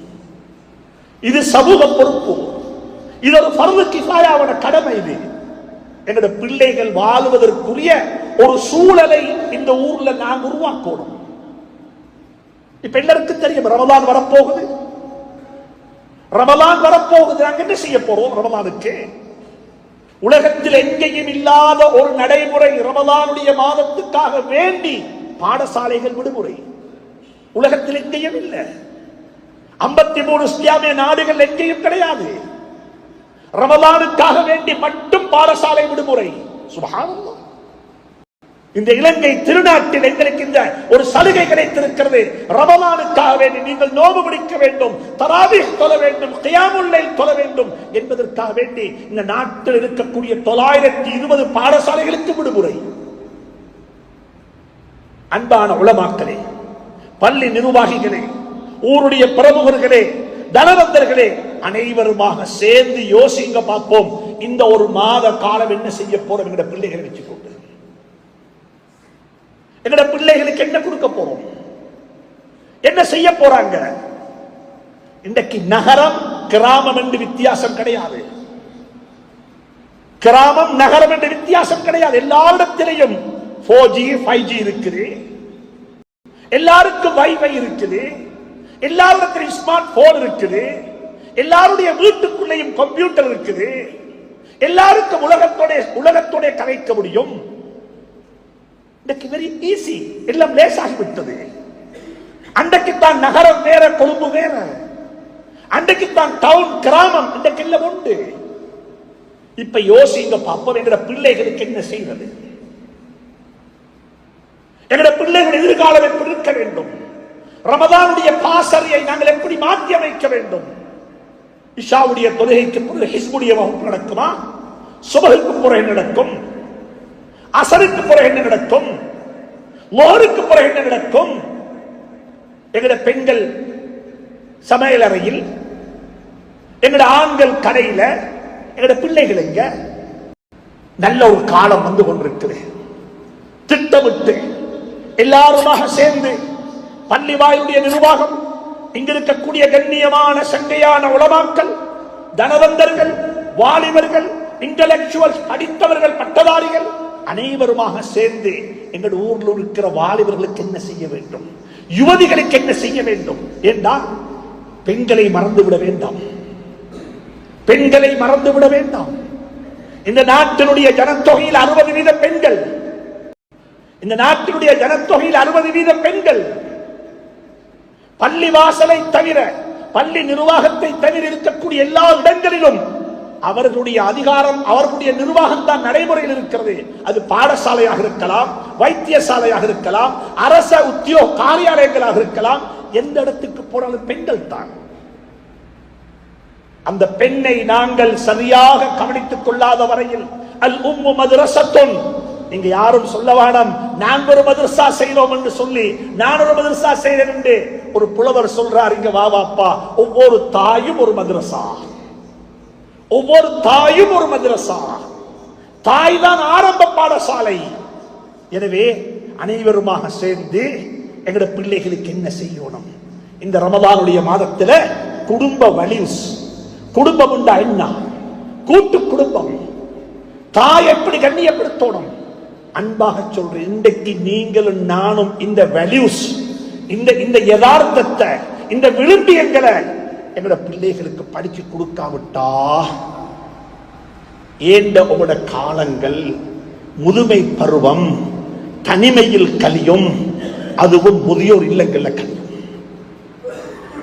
இது சமூக பொறுப்பு, இது ஒரு ஃபர்து கிஃபாயாவோட கடமை. இது எங்களுடைய பிள்ளைகள் வாழ்வதற்குரிய ஒரு சூழலை இந்த ஊர்ல நாங்க உருவாக்கணும். இப்ப எல்லாருக்கும் தெரியும், ரமலான் வரப்போகுது, ரமலான் வரப்போகுது. நாங்க என்ன செய்ய போறோம் ரமலானுக்கு? உலகத்தில் எங்கேயும் இல்லாத ஒரு நடைமுறை, ரமலானுடைய மாதத்துக்காக வேண்டி பாடசாலைகள் விடுமுறை. உலகத்தில் எங்கேயும் இல்லை. 53 இஸ்லாமிய நாடுகள் எங்கேயும் கிடையாது. ரமலானுக்காக வேண்டி மட்டும் பாடசாலை விடுமுறை. சுப்ஹானல்லாஹ். இந்த இலங்கை திருநாட்டில் எங்களுக்கு இந்த ஒரு சலுகை கிடைத்திருக்கிறது. ரமலானுக்காக வேண்டி நீங்கள் நோன்பு பிடிக்க வேண்டும், தராவீஹ் தொழ வேண்டும், கியாமுல் லைல் தொழ வேண்டும் என்பதற்காக வேண்டி இந்த நாட்டில் இருக்கக்கூடிய 920 பாடசாலைகளுக்கு விடுமுறை. அன்பான உலமாக்களே, பள்ளி நிர்வாகிகளே, ஊருடைய பிரமுகர்களே, தனவந்தர்களே, அனைவருமாக சேர்ந்து யோசிங்க பார்ப்போம். இந்த ஒரு மாத காலம் என்ன செய்ய போறோம்? எங்கட பிள்ளைகளை வச்சுக்கொண்டு எங்கட பிள்ளைகளுக்கு என்ன கொடுக்க போறோம்? என்ன செய்ய போறாங்க? இன்றைக்கு நகரம் கிராமம் என்று வித்தியாசம் கிடையாது. கிராமம் நகரம் என்று வித்தியாசம் கிடையாது. எல்லாரிடத்திலையும் 4G 5G இருக்குது, எல்லாருக்கும் வைஃபை இருக்குது, எல்லாரிடத்திலும் ஸ்மார்ட் போன் இருக்குது, எல்லாருடைய வீட்டுக்குள்ளேயும் கம்ப்யூட்டர் இருக்குது, எல்லாருக்கும் உலகத்தோட கதைக்க முடியும். வெரி ஈஸி, எல்லாம் லேசாகிவிட்டது. அன்றைக்கு தான் நகரம் வேற, கொழும்பு வேற. அன்றைக்கு தான் டவுன் கிராமம், இன்றைக்கு எல்லாம் உண்டு. இப்ப யோசிங்க பாப்போம், எங்கட பிள்ளைகளுக்கு என்ன செய்வது? எங்கட பிள்ளைகள் எதிர்காலம் எப்படி இருக்க வேண்டும்? ரமதானுடைய பாசறையை நாங்கள் எப்படி மாற்றி அமைக்க வேண்டும்? இஷாவுடைய தொழுகைக்கு பிறகு ஹிஸ்புடைய வகுப்பு நடக்குமா? சுபஹுக்கு பிறகு என்ன நடக்கும்? அசருக்கு பிறகு என்ன நடக்கும்? லோருக்கு பிறகு என்ன நடக்கும்? எங்கட பெண்கள் சமையல் அறையில், எங்கட ஆண்கள் கடையில, எங்கட பிள்ளைகள் எங்க? நல்ல ஒரு காலம் வந்து கொண்டிருக்கிறது. திட்டமிட்டு எல்லாருமாக சேர்ந்து பள்ளி வாயிலுடைய நிர்வாகம், இங்க இருக்கக்கூடிய கண்ணியமான சங்கையான உலமாக்கள், தனவந்தர்கள், வாலிபர்கள், இன்டலெக்சுவல், படித்தவர்கள், பட்டதாரிகள் அனைவருமாக சேர்ந்து எங்கள் ஊரில் இருக்கிற வாலிபர்களுக்கு என்ன செய்ய வேண்டும், யுவதிகளுக்கு என்ன செய்ய வேண்டும் என்றால், பெண்களை மறந்துவிட வேண்டாம். பெண்களை மறந்துவிட வேண்டாம். இந்த நாட்டினுடைய ஜனத்தொகையில் 60% பெண்கள். இந்த நாட்டினுடைய ஜனத்தொகையில் 60% பெண்கள். பள்ளி வாசலை தவிர, பள்ளி நிர்வாகத்தை தவிர இருக்கக்கூடிய எல்லா இடங்களிலும் அவர்களுடைய அதிகாரம், அவர்களுடைய நிர்வாகம் தான் நடைமுறையில் இருக்கிறது. அது பாடசாலையாக இருக்கலாம், வைத்தியசாலையாக இருக்கலாம், அரச உத்தியோக காரியாலயங்களாக இருக்கலாம். எந்த இடத்துக்கு போனாலும் பெண்கள் தான். அந்த பெண்ணை நாங்கள் சரியாக கவனித்துக் கொள்ளாத வரையில், அல் உம்மு மத்ரஸத்துன், நீங்க யாரும் சொல்ல வேண்டாம் நாங்கள் ஒரு மதரசா செய்யறோம் என்று சொல்லி, நான் ஒரு மதரசா செய்யறேன் என்று ஒரு புலவர் சொல்றார். இங்க வாவாப்பா, ஒவ்வொரு தாயும் ஒரு மதரசா, ஒவ்வொரு தாயும் ஒரு மதரசா. தாய் தான் ஆரம்ப பாடசாலை. எனவே அனைவருமாக சேர்ந்து எங்கட பிள்ளைகளுக்கு என்ன செய்யணும்? இந்த ரமலானுடைய மாதத்துல குடும்ப வலிஸ், குடும்பம் உண்டா என்ன? கூட்டு குடும்பம். தாய் எப்படி கண்ணியப்படுத்தணும்? அன்பாக சொல்றேன், இன்றைக்கு நீங்களும் நானும் இந்த வேல்யூஸ், இந்த யதார்த்தத்தை, இந்த விழும்பியங்களை எங்களோட பிள்ளைகளுக்கு படிச்சு கொடுக்காவிட்டா ஏண்ட உங்களோட காலங்கள், முதுமை பருவம் தனிமையில் கழியும். அதுவும் முதியோர் இல்லங்கள்ல கழியும்.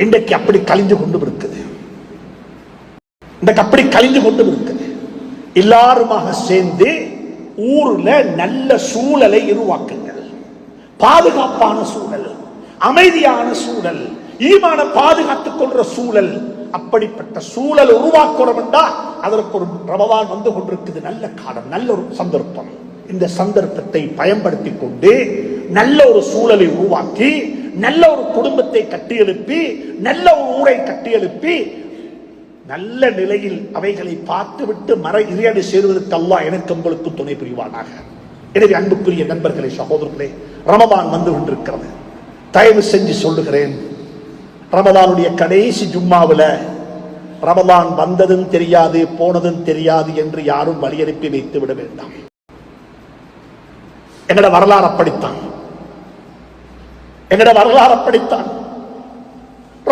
இன்றைக்கு அப்படி கழிந்து கொண்டு இருக்குது. இன்றைக்கு அப்படி கழிந்து கொண்டு இருக்குது. எல்லாருமாக சேர்ந்து ஊர்ல நல்ல சூழலை உருவாக்குங்கள். பாதுகாப்பான சூழல், அமைதியான சூழல், ஈமான பாதுகாத்துக் கொள்ற சூழல். அப்படிப்பட்ட சூழல் உருவாக்கணும் என்றால் அதற்கு ஒரு ரமலான் வந்து கொண்டிருக்குது. நல்ல காலம், நல்ல ஒரு சந்தர்ப்பம். இந்த சந்தர்ப்பத்தை பயன்படுத்தி கொண்டு நல்ல ஒரு சூழலை உருவாக்கி, நல்ல ஒரு குடும்பத்தை கட்டியெழுப்பி, நல்ல ஒரு ஊரை கட்டியெழுப்பி, நல்ல நிலையில் அவைகளை பார்த்துவிட்டு மர இறையடி சேருவதற்கு அல்லாஹ் எனக்கு உங்களுக்கு துணை புரிவானாக. எனவே அன்புக்குரிய நண்பர்களே, சகோதரர்களே, ரமலான் வந்து கொண்டிருக்கிறது. தயவு செஞ்சு சொல்லுகிறேன், ரமலானுடைய கடைசி ஜும்மாவில் ரமலான் வந்ததும் தெரியாது போனதும் தெரியாது என்று யாரும் வழியனுப்பி வைத்து விட வேண்டாம். எங்கட வரலாறு அப்படித்தான். எங்கட வரலாறு அப்படித்தான்.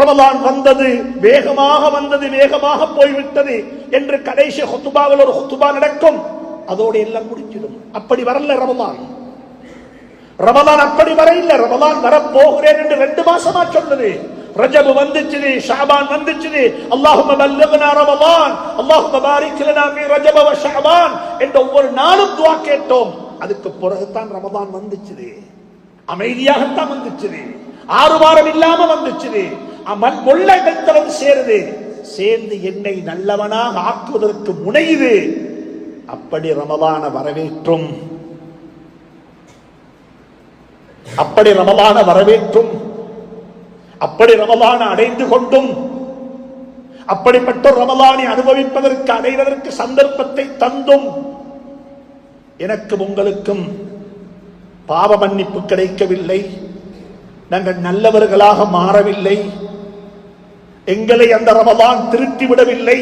ரமலான் வந்தது, வேகமாக வந்தது, வேகமாக போய்விட்டது என்று கடைசி ஹுத்துபாவில் ஒரு ஹுத்துபா நடக்கும், அதோடு எல்லாம் முடிஞ்சிடும். அப்படி வரல ரமலான். ரமலான் அப்படி வர இல்ல. ரமலான் வரப்போகிறேன் என்று 2 மாசமா சொன்னது. ரஜப் வந்துச்சு, ஷஅபான் வந்துச்சு. அல்லாஹும்ம பல்லிக்னா ரமலான், அல்லாஹும்ம பாரிக் லனா ஃபீ ரஜப வ ஷஅபான் என்ற ஒவ்வொரு நாளும் துஆ கேட்டோம். அதுக்கு பிறகுதான் ரமதான் வந்துச்சு. அமைதியாகத்தான் வந்துச்சு. 6 வாரம் இல்லாம வந்துச்சு. அமல் முள்ள இடத்துல சேருது. சேர்ந்து என்னை நல்லவனாக ஆக்குவதற்கு முனையுது. அப்படி ரமதான வரவேற்றும், அப்படி ரமதான வரவேற்றும், அப்படி ரமதான அடைந்து கொண்டும், அப்படிப்பட்ட ரமதானை அனுபவிப்பதற்கு அடைவதற்கு சந்தர்ப்பத்தை தந்தும் எனக்கும் உங்களுக்கும் பாவ மன்னிப்பு கிடைக்கவில்லை. நாங்கள் நல்லவர்களாக மாறவில்லை. எங்களை அந்த ரமதான் திருத்தி விடவில்லை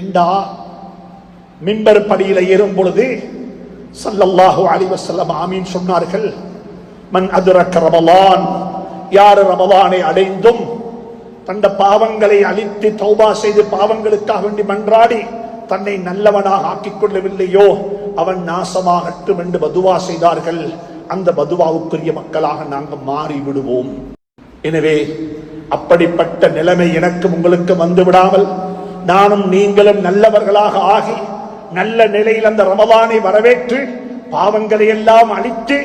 என்றா மிம்பர் படியில ஏறும் பொழுது ஸல்லல்லாஹு அலைஹி வஸல்லம் ஆமீன் சொன்னார்கள். மன் அத்ரக ரமலான், யார் ரமலானை அடைந்தும் தந்த பாவங்களை அழித்து தௌபா செய்து பாவங்களுக்காக வேண்டி மன்றாடி தன்னை நல்லவனாக ஆக்கிக் கொள்ளவில்லையோ அவன் நாசமாகட்டும் என்று பதுவா செய்தார்கள். அந்த பதுவாவுக்குரிய மக்களாக நாங்கள் மாறி விடுவோம். எனவே அப்படிப்பட்ட நிலைமை எனக்கும் உங்களுக்கு வந்து விடாமல் நானும் நீங்களும் நல்லவர்களாக ஆகி நல்ல நிலையில் அந்த ரமதானை வரவேற்று பாவங்களை எல்லாம் அழித்து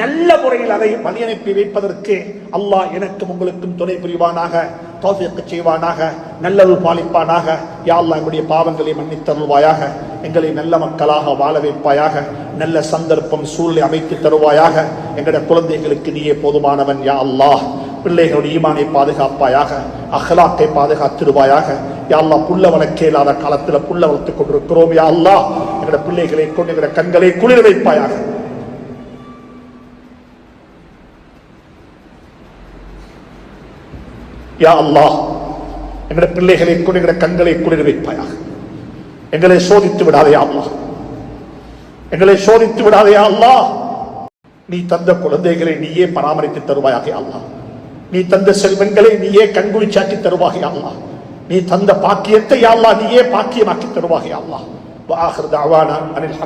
நல்ல முறையில் அதை வழியனுப்பி வைப்பதற்கு அல்லாஹ் எனக்கும் உங்களுக்கும் துணை புரிவானாக, தௌஃபீக் செய்வானாக, நல்லது பாலிப்பானாக. யா அல்லாஹ் எங்களுடைய பாவங்களை மன்னித்தருள்வாயாக, எங்களை நல்ல மக்களாக வாழ வைப்பாயாக, நல்ல சந்தர்ப்பம் சூழ்நிலை அமைத்து தருவாயாக. எங்களுடைய குழந்தைகளுக்கு நீயே போதுமானவன் யா அல்லாஹ். பிள்ளைகளுடைய ஈமானை பாதுகாப்பாயாக, அஹ்லாக்கை பாதுகாத்திருவாயாக. யா அல்லாஹ் புல்ல வளர்க்க இல்லாத காலத்தில் புல்ல வளர்த்துக் கொண்டிருக்கிறோம் யா அல்லாஹ். எங்களுடைய பிள்ளைகளை கொண்டு எங்களுடைய கண்களை குளிர வைப்பாயாக. யா அல்லாஹ் எங்களுடைய பிள்ளைகளை கொண்டு எங்களுடைய கண்களை குளிர வைப்பாயாக. எங்களை சோதித்து விடாதே யா அல்லாஹ், எங்களை சோதித்து விடாதே யா அல்லாஹ். நீ தந்த குழந்தைகளை நீயே பராமரித்து தருவாயாக யா அல்லாஹ். நீ தந்த செல்வங்களை நீயே கண்குளிச்சாக்கி தருவாக யா அல்லாஹ். நீ தந்த பாக்கியத்தை யா அல்லாஹ் நீயே பாக்கியமாக்கி தருவாக யா அல்லாஹ். வ ஆகிர் தஅவானா அனில்